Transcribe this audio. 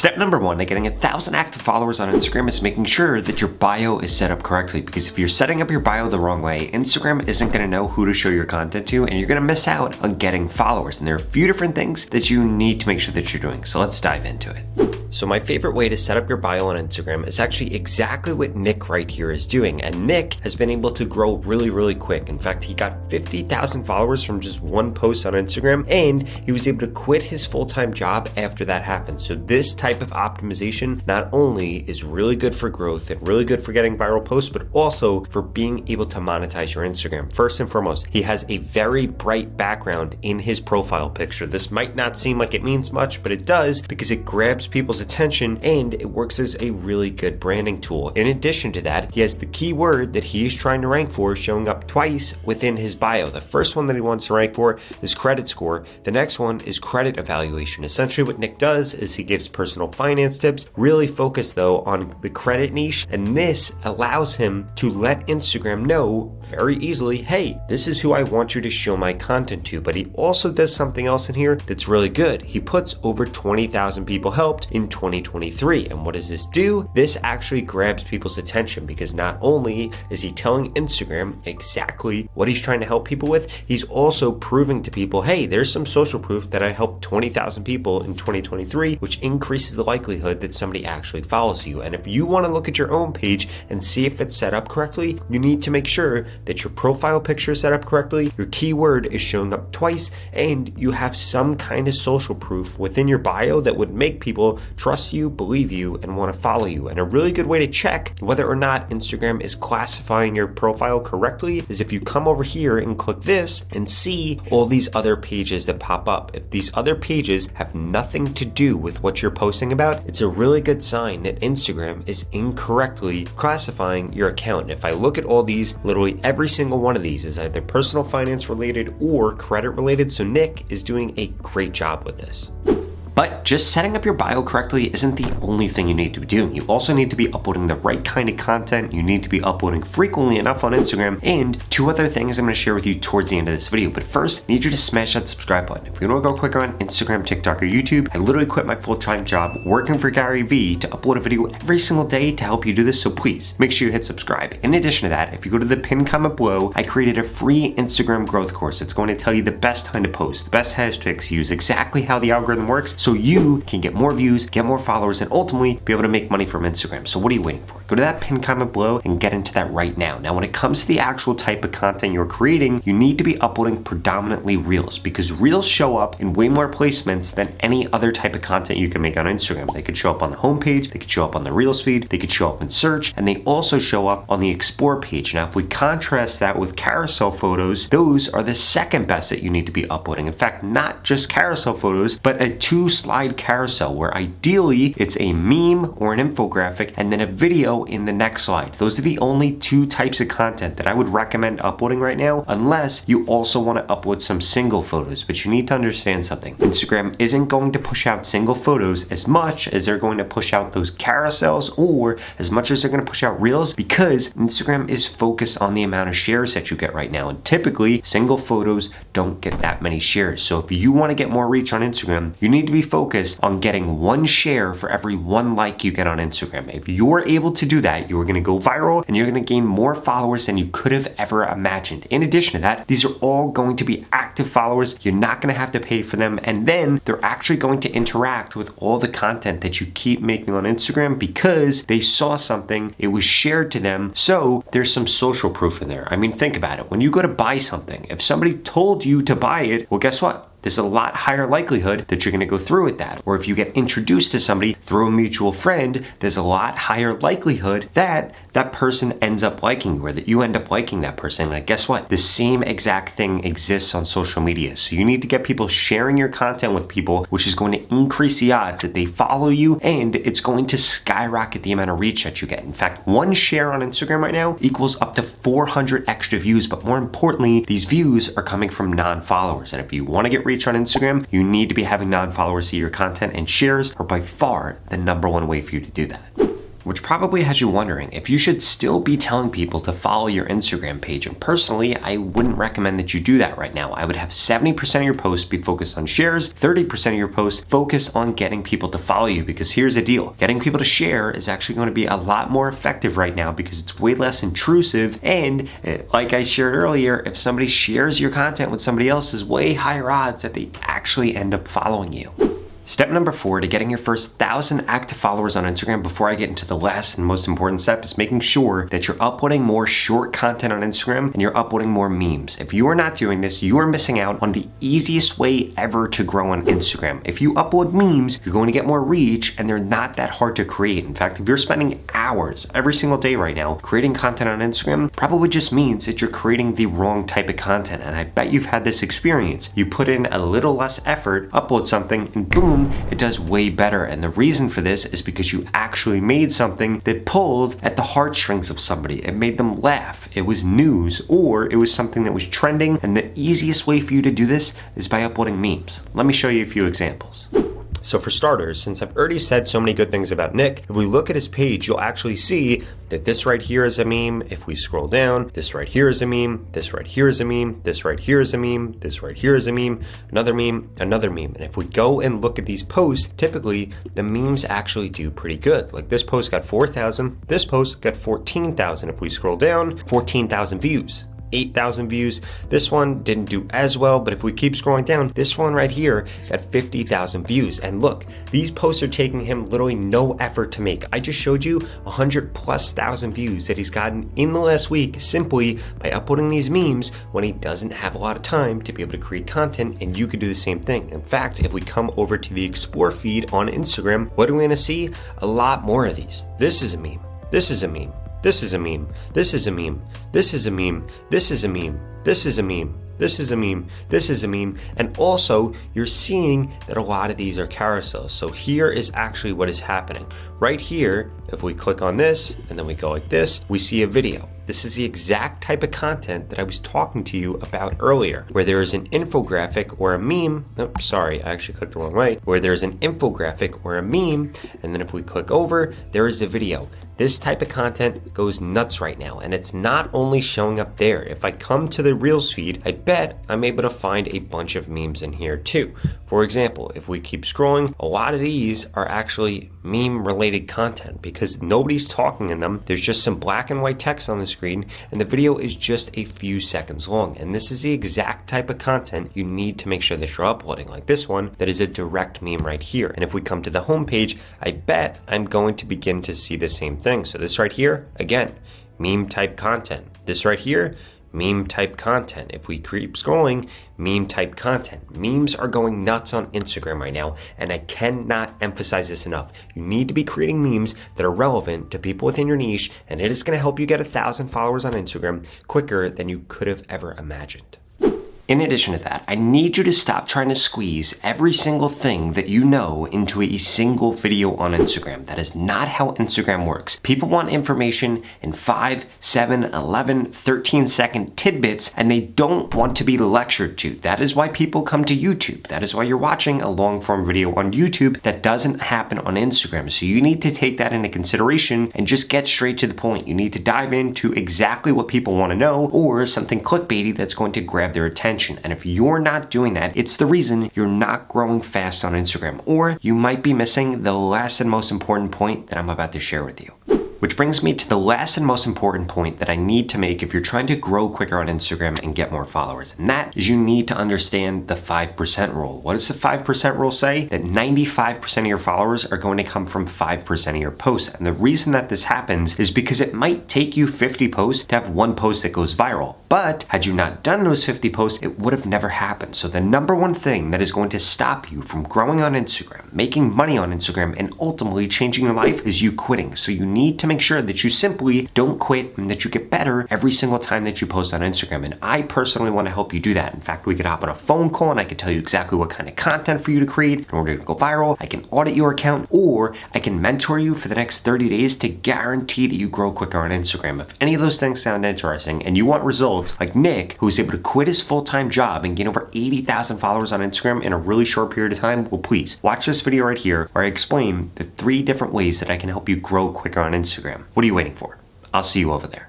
Step number one to getting 1,000 active followers on Instagram is making sure that your bio is set up correctly, because if you're setting up your bio the wrong way, Instagram isn't going to know who to show your content to, and you're going to miss out on getting followers. And there are a few different things that you need to make sure that you're doing. So let's dive into it. So my favorite way to set up your bio on Instagram is actually exactly what Nick right here is doing. And Nick has been able to grow really quick. In fact, he got 50,000 followers from just one post on Instagram, and he was able to quit his full-time job after that happened. So this type of optimization not only is really good for growth and really good for getting viral posts, but also for being able to monetize your Instagram. First and foremost, he has a very bright background in his profile picture. This might not seem like it means much, but it does, because it grabs people's attention and it works as a really good branding tool. In addition to that, he has the keyword that he's trying to rank for showing up twice within his bio. The first one that he wants to rank for is credit score. The next one is credit evaluation. Essentially what Nick does is he gives personal finance tips, really focused though on the credit niche, and this allows him to let Instagram know very easily, hey, this is who I want you to show my content to. But he also does something else in here that's really good. He puts over 20,000 people helped in 2023. And what does this do? This actually grabs people's attention, because not only is he telling Instagram exactly what he's trying to help people with, he's also proving to people, hey, there's some social proof that I helped 20,000 people in 2023, which increases the likelihood that somebody actually follows you. And if you want to look at your own page and see if it's set up correctly, you need to make sure that your profile picture is set up correctly, your keyword is showing up twice, and you have some kind of social proof within your bio that would make people trust you, believe you, and want to follow you. And a really good way to check whether or not Instagram is classifying your profile correctly is if you come over here and click this and see all these other pages that pop up. If these other pages have nothing to do with what you're posting about, it's a really good sign that Instagram is incorrectly classifying your account. And if I look at all these, literally every single one of these is either personal finance related or credit related. So Nick is doing a great job with this. But just setting up your bio correctly isn't the only thing you need to be doing. You also need to be uploading the right kind of content. You need to be uploading frequently enough on Instagram, and two other things I'm going to share with you towards the end of this video. But first, I need you to smash that subscribe button. If you want to go quicker on Instagram, TikTok, or YouTube, I literally quit my full-time job working for Gary Vee to upload a video every single day to help you do this. So please make sure you hit subscribe. In addition to that, if you go to the pinned comment below, I created a free Instagram growth course. It's going to tell you the best time to post, the best hashtags to use, exactly how the algorithm works, so you can get more views, get more followers, and ultimately be able to make money from Instagram. So what are you waiting for? Go to that pinned comment below and get into that right now. Now, when it comes to the actual type of content you're creating, you need to be uploading predominantly Reels, because Reels show up in way more placements than any other type of content you can make on Instagram. They could show up on the homepage, they could show up on the Reels feed, they could show up in search, and they also show up on the Explore page. Now, if we contrast that with carousel photos, those are the second best that you need to be uploading. In fact, not just carousel photos, but a 2-slide carousel, where ideally it's a meme or an infographic and then a video in the next slide. Those are the only two types of content that I would recommend uploading right now, unless you also want to upload some single photos. But you need to understand something. Instagram isn't going to push out single photos as much as they're going to push out those carousels, or as much as they're going to push out Reels, because Instagram is focused on the amount of shares that you get right now. And typically single photos don't get that many shares. So if you want to get more reach on Instagram, you need to be focused on getting 1 share for every 1 like you get on Instagram. If you're able to do that, you're going to go viral and you're going to gain more followers than you could have ever imagined. In addition to that, these are all going to be active followers. You're not going to have to pay for them, and then they're actually going to interact with all the content that you keep making on Instagram, because they saw something, it was shared to them, so there's some social proof in there. I mean, think about it. When you go to buy something, if somebody told you to buy it, well, guess what? There's a lot higher likelihood that you're going to go through with that. Or if you get introduced to somebody through a mutual friend, there's a lot higher likelihood that that person ends up liking you, or that you end up liking that person. And guess what? The same exact thing exists on social media. So you need to get people sharing your content with people, which is going to increase the odds that they follow you, and it's going to skyrocket the amount of reach that you get. In fact, 1 share on Instagram right now equals up to 400 extra views. But more importantly, these views are coming from non-followers. And if you want to get reach on Instagram, you need to be having non-followers see your content, and shares are by far the #1 way for you to do that. which probably has you wondering if you should still be telling people to follow your Instagram page. And personally, I wouldn't recommend that you do that right now. I would have 70% of your posts be focused on shares, 30% of your posts focus on getting people to follow you, because here's the deal. Getting people to share is actually going to be a lot more effective right now because it's way less intrusive, and like I shared earlier, if somebody shares your content with somebody else, there's way higher odds that they actually end up following you. Step number 4 to getting your first 1,000 active followers on Instagram, before I get into the last and most important step, is making sure that you're uploading more short content on Instagram and you're uploading more memes. If you are not doing this, you are missing out on the easiest way ever to grow on Instagram. If you upload memes, you're going to get more reach and they're not that hard to create. In fact, if you're spending hours every single day right now creating content on Instagram, probably just means that you're creating the wrong type of content. And I bet you've had this experience. You put in a little less effort, upload something, and boom, it does way better. And the reason for this is because you actually made something that pulled at the heartstrings of somebody. It made them laugh. It was news, or it was something that was trending. And the easiest way for you to do this is by uploading memes. Let me show you a few examples. So for starters, since I've already said so many good things about Nick, if we look at his page, you'll actually see that this right here is a meme. If we scroll down, this right here is a meme, this right here is a meme, this right here is a meme, this right here is a meme, another meme, another meme. And if we go and look at these posts, typically the memes actually do pretty good. Like this post got 4,000, this post got 14,000. If we scroll down, 14,000 views. 8,000 views. This one didn't do as well, but if we keep scrolling down, this one right here got 50,000 views. And look, these posts are taking him literally no effort to make. I just showed you 100,000+ views that he's gotten in the last week simply by uploading these memes when he doesn't have a lot of time to be able to create content, and you could do the same thing. In fact, if we come over to the Explore feed on Instagram, what are we gonna see? A lot more of these. This is a meme. This is a meme. This is a meme. This is a meme. This is a meme. This is a meme. This is a meme. This is a meme. This is a meme. And also, you're seeing that a lot of these are carousels. So here is actually what is happening. Right here, if we click on this and then we go like this, we see a video. This is the exact type of content that I was talking to you about earlier, where there is an infographic or a meme. Nope, sorry, I actually clicked the wrong way. Where there's an infographic or a meme, and then if we click over, there is a video. This type of content goes nuts right now, and it's not only showing up there. If I come to the Reels feed, I bet I'm able to find a bunch of memes in here too. For example, if we keep scrolling, a lot of these are actually meme-related content because nobody's talking in them. There's just some black and white text on the screen, and the video is just a few seconds long. And this is the exact type of content you need to make sure that you're uploading, like this one that is a direct meme right here. And if we come to the homepage, I bet I'm going to begin to see the same thing. So this right here, again, meme type content. This right here, meme type content. If we keep scrolling, meme type content. Memes are going nuts on Instagram right now, and I cannot emphasize this enough. You need to be creating memes that are relevant to people within your niche, and it is going to help you get 1,000 followers on Instagram quicker than you could have ever imagined. In addition to that, I need you to stop trying to squeeze every single thing that you know into a single video on Instagram. That is not how Instagram works. People want information in 5, 7, 11, 13-second tidbits, and they don't want to be lectured to. That is why people come to YouTube. That is why you're watching a long-form video on YouTube. That doesn't happen on Instagram. So you need to take that into consideration and just get straight to the point. You need to dive into exactly what people want to know, or something clickbaity that's going to grab their attention. And if you're not doing that, it's the reason you're not growing fast on Instagram, or you might be missing the last and most important point that I'm about to share with you. Which brings me to the last and most important point that I need to make if you're trying to grow quicker on Instagram and get more followers. And that is you need to understand the 5% rule. What does the 5% rule say? That 95% of your followers are going to come from 5% of your posts. And the reason that this happens is because it might take you 50 posts to have one post that goes viral. But had you not done those 50 posts, it would have never happened. So the number one thing that is going to stop you from growing on Instagram, making money on Instagram, and ultimately changing your life is you quitting. So you need to make sure that you simply don't quit and that you get better every single time that you post on Instagram. And I personally want to help you do that. In fact, we could hop on a phone call and I could tell you exactly what kind of content for you to create in order to go viral. I can audit your account, or I can mentor you for the next 30 days to guarantee that you grow quicker on Instagram. If any of those things sound interesting and you want results, built, like Nick, who was able to quit his full-time job and gain over 80,000 followers on Instagram in a really short period of time, well, please watch this video right here where I explain the 3 different ways that I can help you grow quicker on Instagram. What are you waiting for? I'll see you over there.